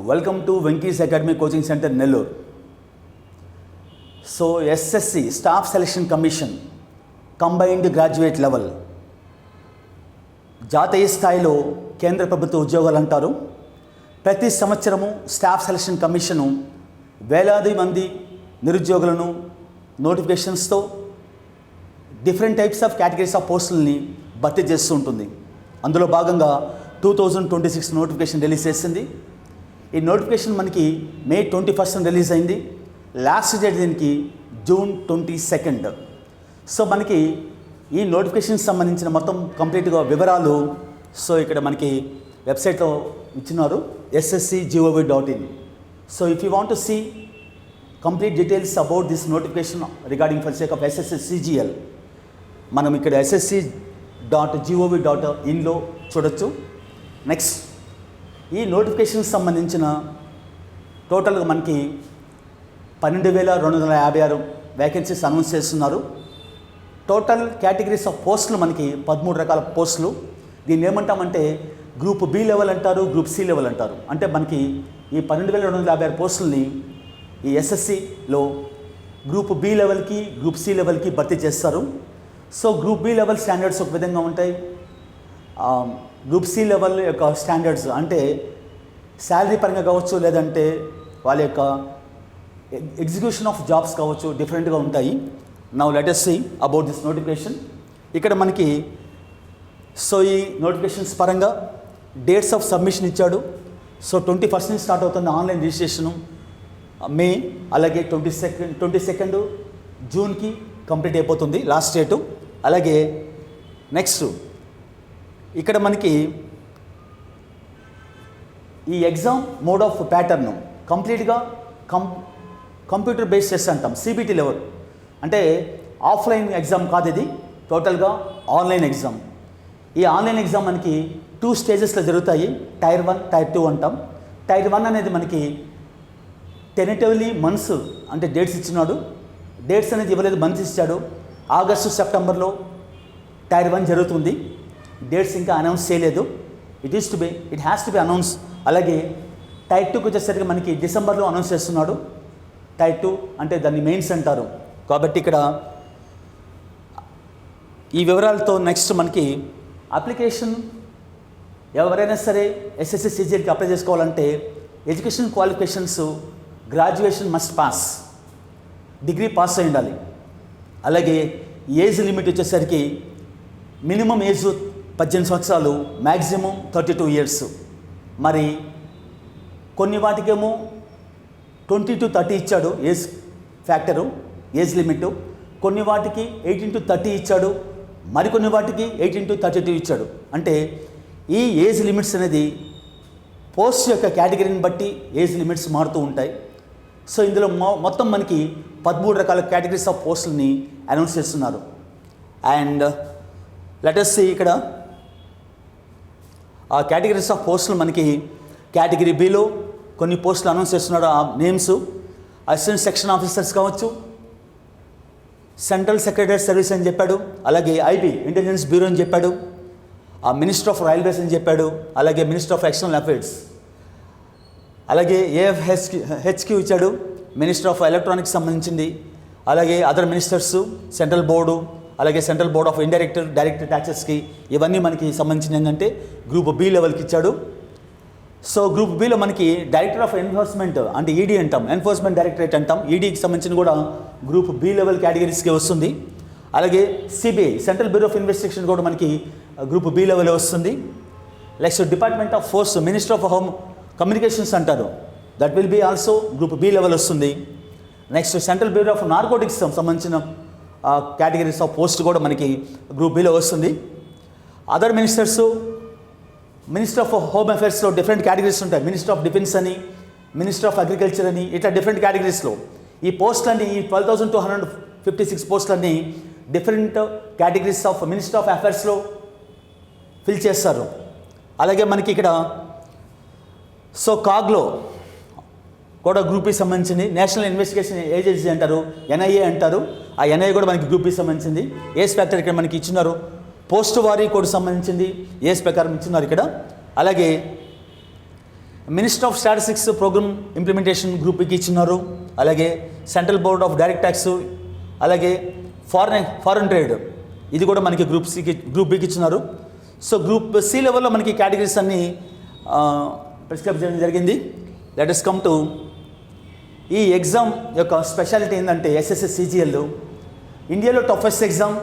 Welcome to Venky's academy coaching centre Nellore. So SSC staff selection commission combined graduate level జాతీయ స్థాయిలో కేంద్ర ప్రభుత్వ ఉద్యోగాలు అంటారు. ప్రతి సంవత్సరము స్టాఫ్ సెలక్షన్ కమిషను వేలాది మంది నిరుద్యోగులను నోటిఫికేషన్స్తో different types of categories of పోస్టులని భర్తీ చేస్తూ ఉంటుంది. అందులో భాగంగా 2026 నోటిఫికేషన్ రిలీజ్ చేసింది. ఈ నోటిఫికేషన్ మనకి May 21 రిలీజ్ అయింది. లాస్ట్ డేట్ దీనికి June 22. సో మనకి ఈ నోటిఫికేషన్ సంబంధించిన మొత్తం కంప్లీట్గా వివరాలు సో ఇక్కడ మనకి వెబ్సైట్లో ఇచ్చినారు, ssc.gov.in. So if you want to see complete details about this notification regarding for sake of SSC CGL మనం ఇక్కడ ssc.gov.inలో చూడొచ్చు. నెక్స్ట్ ఈ నోటిఫికేషన్కి సంబంధించిన టోటల్గా మనకి 12,256 వేకెన్సీస్ అనౌన్స్ చేస్తున్నారు. టోటల్ కేటగిరీస్ ఆఫ్ పోస్టులు మనకి 13 రకాల పోస్టులు. దీన్ని ఏమంటామంటే గ్రూప్ బి లెవెల్ అంటారు, గ్రూప్ సి లెవెల్ అంటారు. అంటే మనకి ఈ 12,256 పోస్టులని ఈ ఎస్ఎస్సిలో గ్రూప్ బి లెవెల్కి గ్రూప్ సి లెవెల్కి భర్తీ చేస్తారు. So group B level standards ఒక విధంగా ఉంటాయి. గ్రూప్ సి లెవెల్ యొక్క స్టాండర్డ్స్ అంటే శాలరీ పరంగా కావచ్చు, లేదంటే వాళ్ళ యొక్క ఎగ్జిక్యూషన్ ఆఫ్ జాబ్స్ కావచ్చు, డిఫరెంట్గా ఉంటాయి. Now let us see about this notification. ఇక్కడ మనకి సో ఈ నోటిఫికేషన్స్ పరంగా డేట్స్ ఆఫ్ సబ్మిషన్ ఇచ్చాడు. సో 21 నుంచి స్టార్ట్ అవుతుంది ఆన్లైన్ రిజిస్ట్రేషను. మే అలాగే 22 జూన్కి కంప్లీట్ అయిపోతుంది లాస్ట్ డేటు. అలాగే నెక్స్ట్ ఇక్కడ మనకి ఈ ఎగ్జామ్ మోడ్ ఆఫ్ ప్యాటర్న్ కంప్లీట్గా కంప్యూటర్ బేస్ టెస్ట్ అంటాం, CBT లెవెల్. అంటే ఆఫ్లైన్ ఎగ్జామ్ కాదు, ఇది టోటల్గా ఆన్లైన్ ఎగ్జామ్. ఈ ఆన్లైన్ ఎగ్జామ్ మనకి 2 స్టేజెస్లో జరుగుతాయి. Tier 1, Tier 2 అంటాం. Tier 1 అనేది మనకి టెంటేటివ్లీ మంత్స్ అంటే డేట్స్ ఇచ్చినాడు. డేట్స్ అనేది ఇవ్వలేదు, మంత్స్ ఇచ్చాడు. ఆగస్టు సెప్టెంబర్లో Tier 1 జరుగుతుంది. డేట్స్ ఇంకా అనౌన్స్ చేయలేదు. It has to be announce. అలాగే Tier 2కి వచ్చేసరికి మనకి డిసెంబర్లో అనౌన్స్ చేస్తున్నాడు. Tier 2 అంటే దాన్ని మెయిన్స్ అంటారు. కాబట్టి ఇక్కడ ఈ వివరాలతో నెక్స్ట్ మనకి అప్లికేషన్ ఎవరైనా సరే SSC CGLకి అప్లై చేసుకోవాలంటే education qualifications graduation must pass, degree pass అయి ఉండాలి. అలాగే ఏజ్ లిమిట్ వచ్చేసరికి మినిమం ఏజ్ 18 సంవత్సరాలు, మ్యాక్సిమం 32 ఇయర్స్. మరి కొన్ని వాటికేమో 20 to 30 ఇచ్చాడు ఏజ్ ఫ్యాక్టరు, ఏజ్ లిమిట్. కొన్ని వాటికి 18 to 30 ఇచ్చాడు, మరికొన్ని వాటికి 18 to 32 ఇచ్చాడు. అంటే ఈ ఏజ్ లిమిట్స్ అనేది పోస్ట్ యొక్క కేటగిరీని బట్టి ఏజ్ లిమిట్స్ మారుతూ ఉంటాయి. సో ఇందులో మొత్తం మనకి 13 రకాల కేటగిరీస్ ఆఫ్ పోస్టులని అనౌన్స్ చేస్తున్నారు. అండ్ లెట్ us సీ ఇక్కడ ఆ కేటగిరీస్ ఆఫ్ పోస్టులు మనకి కేటగిరీ బిలో కొన్ని పోస్టులు అనౌన్స్ చేస్తున్నాడు. ఆ నేమ్స్ అసిస్టెంట్ సెక్షన్ ఆఫీసర్స్ కావచ్చు, సెంట్రల్ సెక్రటరీ సర్వీస్ అని చెప్పాడు, అలాగే IB ఇంటెలిజెన్స్ బ్యూరో అని చెప్పాడు, మినిస్టర్ ఆఫ్ రైల్వేస్ అని చెప్పాడు, అలాగే మినిస్టర్ ఆఫ్ ఎక్స్టర్నల్ అఫైర్స్, అలాగే AFHQ ఇచ్చాడు, మినిస్టర్ ఆఫ్ ఎలక్ట్రానిక్స్ సంబంధించింది, అలాగే అదర్ మినిస్టర్స్, సెంట్రల్ బోర్డు, అలాగే సెంట్రల్ బోర్డ్ ఆఫ్ డైరెక్ట్ ట్యాక్సెస్కి, ఇవన్నీ మనకి సంబంధించిన ఏంటంటే గ్రూప్ బి లెవెల్కి ఇచ్చాడు. సో గ్రూప్ బిలో మనకి డైరెక్టర్ ఆఫ్ ఎన్ఫోర్స్మెంట్ అంటే ED అంటాం, ఎన్ఫోర్స్మెంట్ డైరెక్టరేట్ అంటాం. EDకి సంబంధించిన కూడా గ్రూప్ బి లెవెల్ కేటగిరీస్కి వస్తుంది. అలాగే CBI central bureau of investigation కూడా మనకి గ్రూప్ బి లెవెల్ వస్తుంది. Next department of force, minister of home communications అంటారు, that will be also group B level వస్తుంది. Next central bureau of narcotics సంబంధించిన categories of post కూడా మనకి group బిలో వస్తుంది. Other ministers, minister of home అఫైర్స్లో different categories ఉంటాయి. Minister of defence అని, మినిస్టర్ ఆఫ్ అగ్రికల్చర్ అని, ఇట్లా డిఫరెంట్ కేటగిరీస్లో ఈ పోస్టులన్నీ, ఈ 12,256 పోస్టులన్నీ different categories of minister of అఫైర్స్లో ఫిల్ చేస్తారు. అలాగే మనకి ఇక్కడ సో కాగ్లో కూడా గ్రూప్ బి సంబంధించింది. నేషనల్ ఇన్వెస్టిగేషన్ ఏజెన్సీ అంటారు, NIA అంటారు. ఆ NIA కూడా మనకి గ్రూప్ బి సంబంధించింది. ఏజ్ ఫ్యాక్టర్ ఇక్కడ మనకి ఇచ్చినారు. పోస్ట్ వారీ కోడ్ సంబంధించింది ఏజ్ ప్రకారం ఇచ్చినారు ఇక్కడ. అలాగే minister of statistics programme implementation group బికి ఇచ్చినారు. అలాగే central board of direct tax, అలాగే ఫారెన్ ట్రేడ్, ఇది కూడా మనకి గ్రూప్ బికి ఇచ్చినారు. సో గ్రూప్ సి లెవెల్లో మనకి కేటగిరీస్ అన్నీ ప్రిస్క్రైబ్ చేయడం జరిగింది. లెట్ us కమ్ టు ఈ ఎగ్జామ్ యొక్క స్పెషాలిటీ ఏంటంటే ఎస్ఎస్సి సిజిఎల్ ఇండియాలో toughest exam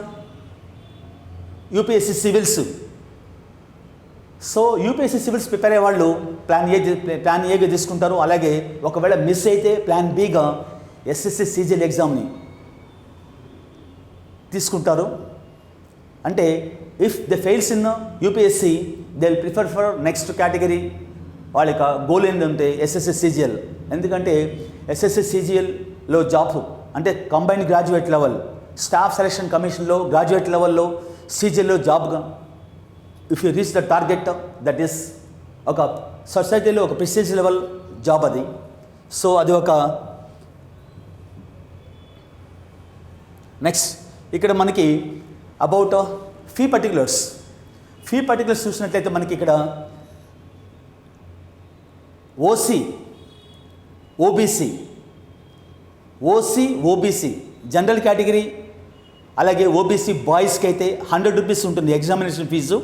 UPSC civils. So UPSC civils prepare అయ్యే వాళ్ళు ప్లాన్ ఏగా తీసుకుంటారు. అలాగే ఒకవేళ మిస్ అయితే ప్లాన్ బిగా ఎస్ఎస్సి సిజిఎల్ ఎగ్జామ్ని తీసుకుంటారు. అంటే if they fails in UPSC they will prefer for next category. వాళ్ళ యొక్క గోల్ ఏంటంటే ఎస్ఎస్సి సిజిఎల్. ఎందుకంటే ఎస్ఎస్సి సిజిఎల్లో జాబ్ అంటే combined graduate level, staff selection కమిషన్లో గ్రాడ్యుయేట్ లెవెల్లో సిజిఎల్లో జాబ్గా if you reach the target that is ఒక సొసైటీలో ఒక ప్రెస్టీజ్ లెవెల్ జాబ్ అది. సో అది ఒక నెక్స్ట్ ఇక్కడ మనకి అబౌట్ ఫీ పర్టికులర్స్ చూసినట్లయితే మనకి ఇక్కడ ఓసీ ఓబీసీ జనరల్ కేటగిరీ అలాగే ఓబీసీ బాయ్స్కి అయితే 100 రూపీస్ ఉంటుంది ఎగ్జామినేషన్ ఫీజు.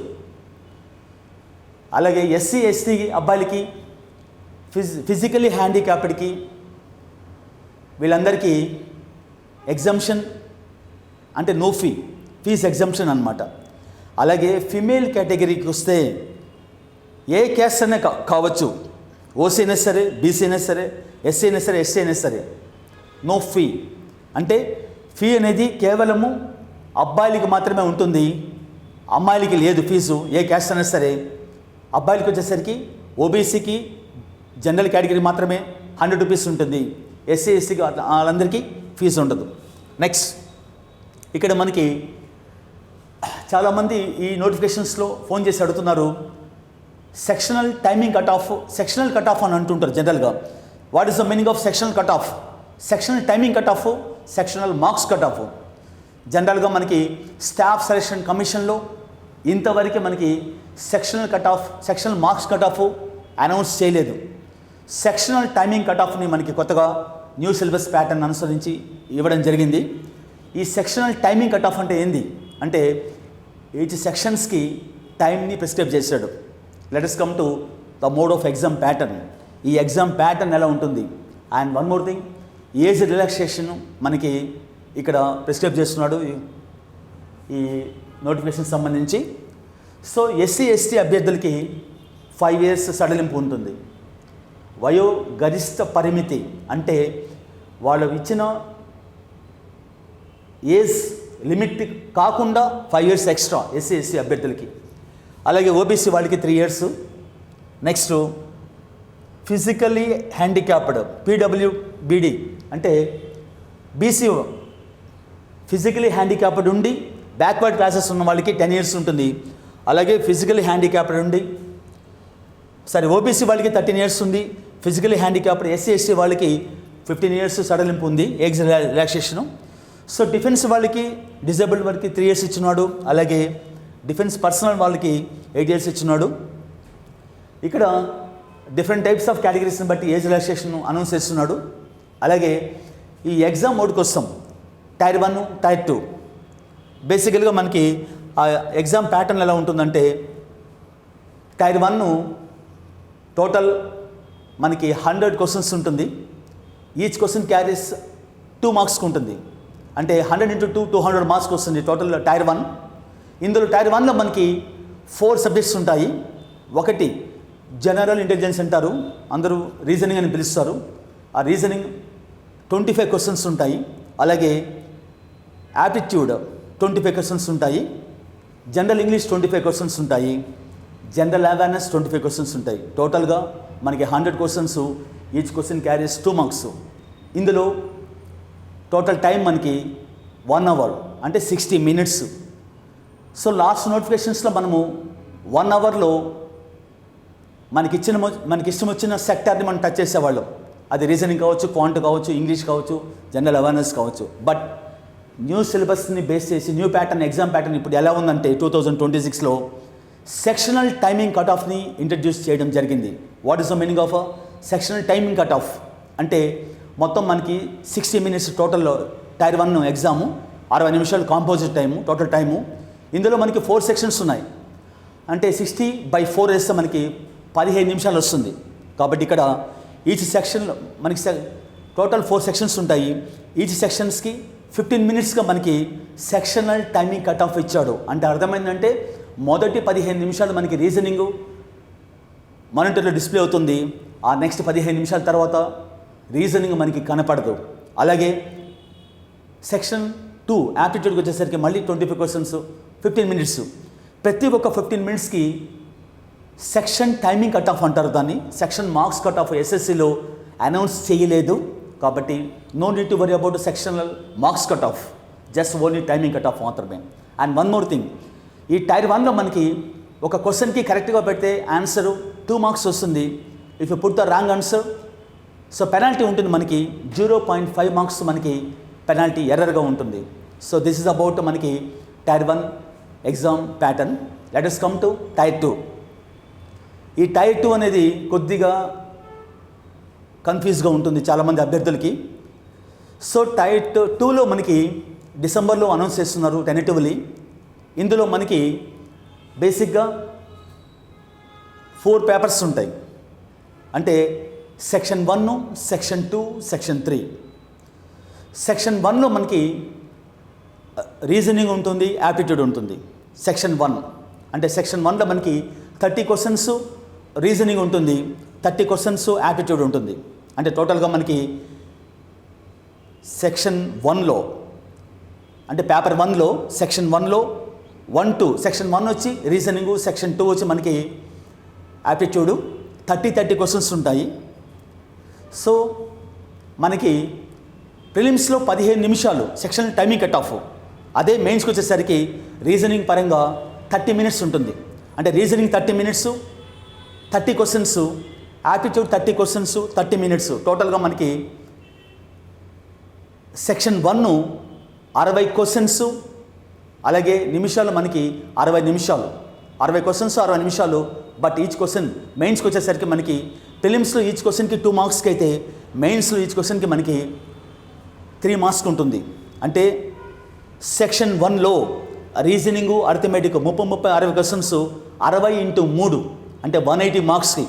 అలాగే ఎస్సీ ఎస్టీ అబ్బాయిలకి ఫిజికల్లీ హ్యాండిక్యాప్డ్కి వీళ్ళందరికీ ఎగ్జంప్షన్ అంటే నో ఫీజ్ ఎగ్జంప్షన్ అనమాట. అలాగే ఫిమేల్ కేటగిరీకి వస్తే ఏ క్యాస్ట్ అనే కావచ్చు, ఓసీ అయినా సరే, బీసీ అయినా సరే, ఎస్సీ అయినా సరే, ఎస్టీ అయినా సరే, నో ఫీ. అంటే ఫీ అనేది కేవలము అబ్బాయిలకి మాత్రమే ఉంటుంది, అమ్మాయిలకి లేదు ఫీజు. ఏ క్యాస్ట్ అయినా సరే అబ్బాయిలకి వచ్చేసరికి ఓబీసీకి జనరల్ కేటగిరీ మాత్రమే 100 రూపీస్ ఉంటుంది, ఎస్సీ ఎస్టీకి వాళ్ళందరికీ ఫీజు ఉండదు. నెక్స్ట్ ఇక్కడ మనకి చాలామంది ఈ నోటిఫికేషన్స్లో ఫోన్ చేసి అడుగుతున్నారు sectional timing sectional cut off అని అంటుంటారు జనరల్గా. What is the meaning of sectional cut off? Sectional timing cut of, sectional marks cut of. జనరల్గా మనకి స్టాఫ్ సెలక్షన్ కమిషన్లో ఇంతవరకు మనకి sectional marks cut of announce చేయలేదు. సెక్షనల్ టైమింగ్ కట్ ఆఫ్ని మనకి కొత్తగా న్యూ సిలబస్ ప్యాటర్న్ అనుసరించి ఇవ్వడం జరిగింది. ఈ సెక్షనల్ టైమింగ్ కట్ ఆఫ్ అంటే ఏంది అంటే ఈచ్ సెక్షన్స్కి టైంని ప్రిస్క్రైబ్ చేశాడు. Let us come to the mode of exam pattern. ఈ ఎగ్జామ్ ప్యాటర్న్ ఎలా ఉంటుంది? And one more thing, age relaxation మనకి ఇక్కడ ప్రిస్క్రైబ్ చేస్తున్నాడు ఈ నోటిఫికేషన్ సంబంధించి. సో ఎస్సీ ఎస్టీ అభ్యర్థులకి 5 years సడలింపు ఉంటుంది. వయో గరిష్ట పరిమితి అంటే వాళ్ళు ఇచ్చిన ఏజ్ లిమిట్ కాకుండా 5 years ఎక్స్ట్రా ఎస్సీ ఎస్టీ అభ్యర్థులకి. అలాగే ఓబీసీ వాళ్ళకి 3 years. Next physically handicapped PWBD అంటే బీసీ ఫిజికలీ హ్యాండిక్యాప్డ్ ఉండి బ్యాక్వర్డ్ క్లాసెస్ ఉన్న వాళ్ళకి 10 years ఉంటుంది. అలాగే ఫిజికల్లీ హ్యాండిక్యాప్డ్ ఉండి ఓబీసీ వాళ్ళకి 13 years ఉంది. ఫిజికల్లీ హ్యాండిక్యాప్డ్ ఎస్సీ ఎస్టీ వాళ్ళకి 15 years సడలింపు ఉంది ఏజ్ రిలాక్సేషను. సో డిఫెన్స్ వాళ్ళకి డిజేబుల్డ్ వాళ్ళకి 3 years ఇచ్చినాడు. అలాగే డిఫెన్స్ పర్సనల్ వాళ్ళకి 8 years ఇచ్చినాడు. ఇక్కడ డిఫరెంట్ టైప్స్ ఆఫ్ కేటగిరీస్ని బట్టి ఏజ్ రిలాక్సేషన్ అనౌన్స్ చేస్తున్నాడు. అలాగే ఈ ఎగ్జామ్ మోడ్ కోసం Tier 1, Tier 2 బేసికల్గా మనకి ఆ ఎగ్జామ్ ప్యాటర్న్ ఎలా ఉంటుందంటే Tier 1 టోటల్ మనకి 100 questions ఉంటుంది. ఈచ్ క్వశ్చన్ క్యారీస్ 2 marks ఉంటుంది. అంటే 100 into 2 200 marks వస్తుంది టోటల్ Tier 1. ఇందులో Tier 1లో మనకి 4 subjects ఉంటాయి. ఒకటి జనరల్ ఇంటెలిజెన్స్ అంటారు, అందరూ రీజనింగ్ అని పిలుస్తారు. ఆ రీజనింగ్ 25 questions ఉంటాయి. అలాగే యాప్టిట్యూడ్ 25 questions ఉంటాయి. జనరల్ ఇంగ్లీష్ 25 questions ఉంటాయి. జనరల్ అవేర్నెస్ 25 questions ఉంటాయి. టోటల్గా మనకి 100 questions. Each question carries 2 marks. ఇందులో టోటల్ టైం మనకి 1 hour అంటే 60 minutes. సో లాస్ట్ నోటిఫికేషన్స్లో మనము 1 hourలో మనకి ఇష్టం వచ్చిన సెక్టార్ని మనం టచ్ చేసేవాళ్ళం. అది రీజనింగ్ కావచ్చు, క్వాంట్ కావచ్చు, ఇంగ్లీష్ కావచ్చు, జనరల్ అవేర్నెస్ కావచ్చు. బట్ న్యూ సిలబస్ని బేస్ చేసి న్యూ ప్యాటర్న్ ఎగ్జామ్ ప్యాటర్న్ ఇప్పుడు ఎలా ఉందంటే 2026లో సెక్షనల్ టైమింగ్ కట్ ఆఫ్ని ఇంట్రడ్యూస్ చేయడం జరిగింది. What is the meaning of sectional timing cut of అంటే మొత్తం మనకి 60 మినిట్స్ టోటల్ టైర్ 1 ఎగ్జాము, 60 నిమిషాలు కాంపోజిట్ టైము, టోటల్ టైము. ఇందులో మనకి 4 సెక్షన్స్ ఉన్నాయి. అంటే 60/4 వేస్తే మనకి 15 నిమిషాలు వస్తుంది. కాబట్టి ఇక్కడ ఈచ్ సెక్షన్ మనకి టోటల్ 4 సెక్షన్స్ ఉంటాయి. ఈచ్ సెక్షన్స్కి 15 మినిట్స్గా మనకి సెక్షనల్ టైమింగ్ కట్ ఆఫ్ ఇచ్చాడు. అంటే అర్థమైందంటే మొదటి 15 నిమిషాలు మనకి రీజనింగు మానిటర్లో డిస్ప్లే అవుతుంది. ఆ నెక్స్ట్ 15 నిమిషాల తర్వాత రీజనింగ్ మనకి కనపడదు. అలాగే సెక్షన్ 2 యాప్టిట్యూడ్కి వచ్చేసరికి మళ్ళీ 25 క్వశ్చన్స్, 15 మినిట్స్. ప్రతి ఒక్క 15 మినిట్స్కి సెక్షన్ టైమింగ్ కట్ ఆఫ్ అంటారు దాన్ని. సెక్షన్ మార్క్స్ కట్ ఆఫ్ ఎస్ఎస్సిలో అనౌన్స్ చేయలేదు కాబట్టి no need to worry about sectional marks cut off, just only timing cut off మాత్రమే. అండ్ వన్ మోర్ థింగ్, ఈ టైర్ 1లో మనకి ఒక క్వశ్చన్కి కరెక్ట్గా పెడితే ఆన్సరు 2 మార్క్స్ వస్తుంది. If you put the wrong answer so penalty ఉంటుంది మనకి 0.5 మార్క్స్ మనకి పెనాల్టీ ఎర్రర్గా ఉంటుంది. సో దిస్ ఇస్ అబౌట్ మనకి tier 1 exam pattern. Let us come to tier 2. ఈ టైర్ 2 అనేది కొద్దిగా కన్ఫ్యూజ్గా ఉంటుంది చాలామంది అభ్యర్థులకి. సో టైర్ 2లో మనకి డిసెంబర్లో అనౌన్స్ చేస్తున్నారు టెంటేటివ్లీ. ఇందులో మనకి బేసిక్గా 4 పేపర్స్ ఉంటాయి. అంటే సెక్షన్ 1, సెక్షన్ 2, సెక్షన్ 3. సెక్షన్ 1లో మనకి రీజనింగ్ ఉంటుంది, యాప్టిట్యూడ్ ఉంటుంది. సెక్షన్ 1 అంటే సెక్షన్ 1లో మనకి 30 క్వశ్చన్స్ రీజనింగ్ ఉంటుంది, 30 క్వశ్చన్స్ యాప్టిట్యూడ్ ఉంటుంది. అంటే టోటల్గా మనకి సెక్షన్ 1లో అంటే పేపర్ 1లో సెక్షన్ 1లో 1, 2 సెక్షన్ 1 వచ్చి రీజనింగు, సెక్షన్ 2 వచ్చి మనకి యాప్టిట్యూడు. 30 క్వశ్చన్స్ ఉంటాయి. సో మనకి ప్రిలిమ్స్లో 15 నిమిషాలు సెక్షన్ టైమింగ్ కట్ ఆఫ్. అదే మెయిన్స్కి వచ్చేసరికి రీజనింగ్ పరంగా 30 మినిట్స్ ఉంటుంది. అంటే reasoning 30 minutes, 30 questions, aptitude 30 questions, 30 minutes. టోటల్గా మనకి సెక్షన్ 1 60 క్వశ్చన్స్, అలాగే నిమిషాలు మనకి 60 నిమిషాలు, 60 క్వశ్చన్స్ 60 నిమిషాలు. బట్ ఈచ్ క్వశ్చన్ మెయిన్స్కి వచ్చేసరికి మనకి ప్రిలిమ్స్లో ఈచ్ క్వశ్చన్కి 2 మార్క్స్కి అయితే మెయిన్స్లో ఈచ్ క్వశ్చన్కి మనకి 3 మార్క్స్ ఉంటుంది. అంటే సెక్షన్ 1లో రీజనింగు, అర్థమెటిక్ 30 క్వశ్చన్స్ 60 × 3 అంటే 180 మార్క్స్కి.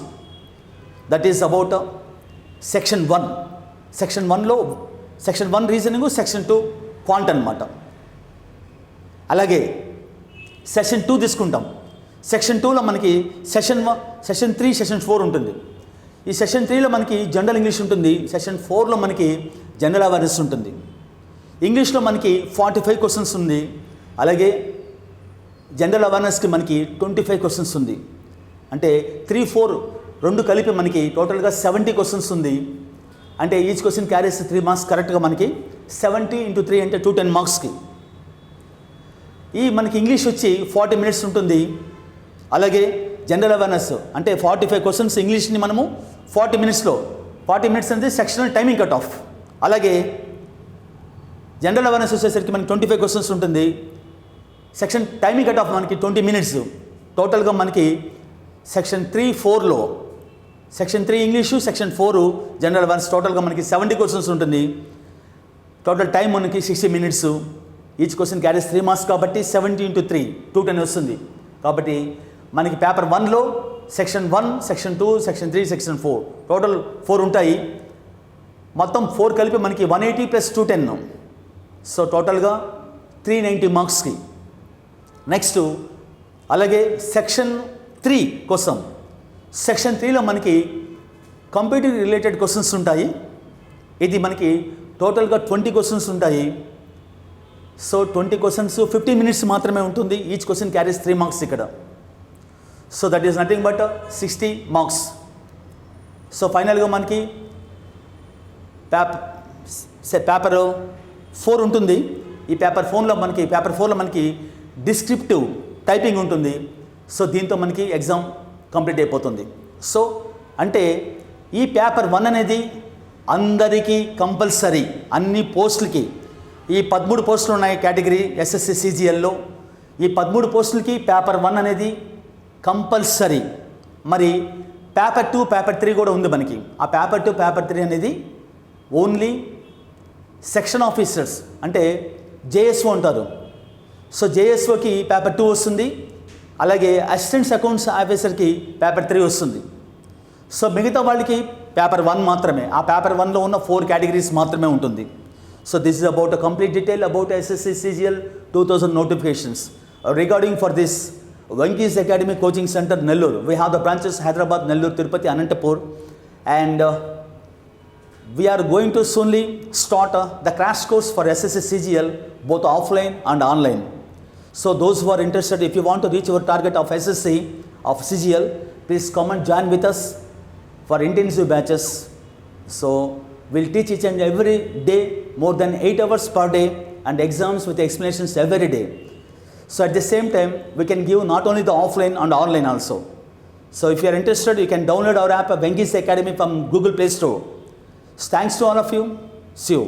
That is about section 1. Section 1లో సెక్షన్ 1 రీజనింగు, సెక్షన్ 2 క్వాంట్ అనమాట. అలాగే సెక్షన్ 2 తీసుకుంటాం. సెక్షన్ 2లో మనకి సెక్షన్ 3, సెక్షన్ 4 ఉంటుంది. ఈ సెక్షన్ 3లో మనకి జనరల్ ఇంగ్లీష్ ఉంటుంది, సెక్షన్ 4లో మనకి జనరల్ అవేర్నెస్ ఉంటుంది. ఇంగ్లీష్లో మనకి 45 క్వశ్చన్స్ ఉంది, అలాగే జనరల్ అవేర్నెస్కి మనకి 25 క్వశ్చన్స్ ఉంది. అంటే 3, 4 రెండు కలిపి మనకి టోటల్గా 70 క్వశ్చన్స్ ఉంది. అంటే ఈచ్ క్వశ్చన్ క్యారీస్ 3 మార్క్స్. కరెక్ట్గా మనకి 70 × 3 అంటే 210 మార్క్స్కి. ఈ మనకి ఇంగ్లీష్ వచ్చి 40 మినిట్స్ ఉంటుంది. అలాగే జనరల్ అవేర్నెస్ అంటే 45 క్వశ్చన్స్ ఇంగ్లీష్ని మనము 40 మినిట్స్లో, 40 మినిట్స్ అనేది సెక్షనల్ టైమింగ్ కట్ ఆఫ్. అలాగే జనరల్ అవేర్నెస్ వచ్చేసరికి మనకి 25 క్వశ్చన్స్ ఉంటుంది. సెక్షన్ టైమింగ్ కట్ ఆఫ్ మనకి 20 మినిట్స్. టోటల్గా మనకి సెక్షన్ 3, 4లో section 3 English, section 4 general awareness టోటల్గా మనకి 70 క్వశ్చన్స్ ఉంటుంది. టోటల్ టైం మనకి 60 minutes. Each question carries 3 marks కాబట్టి 70 × 3 210 వస్తుంది. కాబట్టి మనకి పేపర్ 1లో section 1, section 2, section 3, section 4 total 4 ఉంటాయి. మొత్తం 4 కలిపి మనకి 180 + 210. సో టోటల్గా 390 మార్క్స్కి. నెక్స్ట్ అలాగే సెక్షన్ 3 కోసం సెక్షన్ 3లో మనకి కంప్యూటర్ రిలేటెడ్ క్వశ్చన్స్ ఉంటాయి. ఇది మనకి టోటల్గా 20 క్వశ్చన్స్ ఉంటాయి. సో 20 క్వశ్చన్స్ 15 మినిట్స్ మాత్రమే ఉంటుంది. ఈచ్ క్వశ్చన్ క్యారీస్ 3 మార్క్స్ ఇక్కడ. So that is nothing but 60 marks. So ఫైనల్గా మనకి పేపర్ 4 ఉంటుంది. ఈ పేపర్ 4లో మనకి డిస్క్రిప్టివ్ టైపింగ్ ఉంటుంది. సో దీంతో మనకి ఎగ్జామ్ కంప్లీట్ అయిపోతుంది. సో అంటే ఈ పేపర్ 1 అనేది అందరికీ కంపల్సరీ, అన్ని పోస్టులకి. ఈ 13 పోస్టులు ఉన్నాయి కేటగిరీ ఎస్ఎస్సి సిజిఎల్లో. ఈ 13 పోస్టులకి పేపర్ 1 అనేది కంపల్సరీ. మరి పేపర్ 2, పేపర్ 3 కూడా ఉంది మనకి. ఆ పేపర్ 2, పేపర్ 3 అనేది ఓన్లీ సెక్షన్ ఆఫీసర్స్ అంటే జేఎస్ఓ అంటారు. సో జేఎస్ఓకి పేపర్ 2 వస్తుంది, అలాగే అసిస్టెంట్స్ అకౌంట్స్ ఆఫీసర్కి పేపర్ 3 వస్తుంది. సో మిగతా వాళ్ళకి పేపర్ 1 మాత్రమే. ఆ పేపర్ 1లో ఉన్న 4 కేటగిరీస్ మాత్రమే ఉంటుంది. So this is about a complete detail about SSC CGL 2000 notifications. Regarding for this Venki's Academy Coaching Center, Nellore. We have the branches Hyderabad, Nellore, Tirupati, Anantapur, and we are going to soonly start the crash course for SSC CGL, both offline and online. So those who are interested, if you want to reach your target of SSC of CGL, please come and join with us for intensive batches. So we'll teach each and every day more than 8 hours per day and exams with explanations every day. So at the same time, we can give not only the offline and online also. So if you are interested, you can download our app, Venki's Academy, from Google Play Store. Thanks to all of you. See you.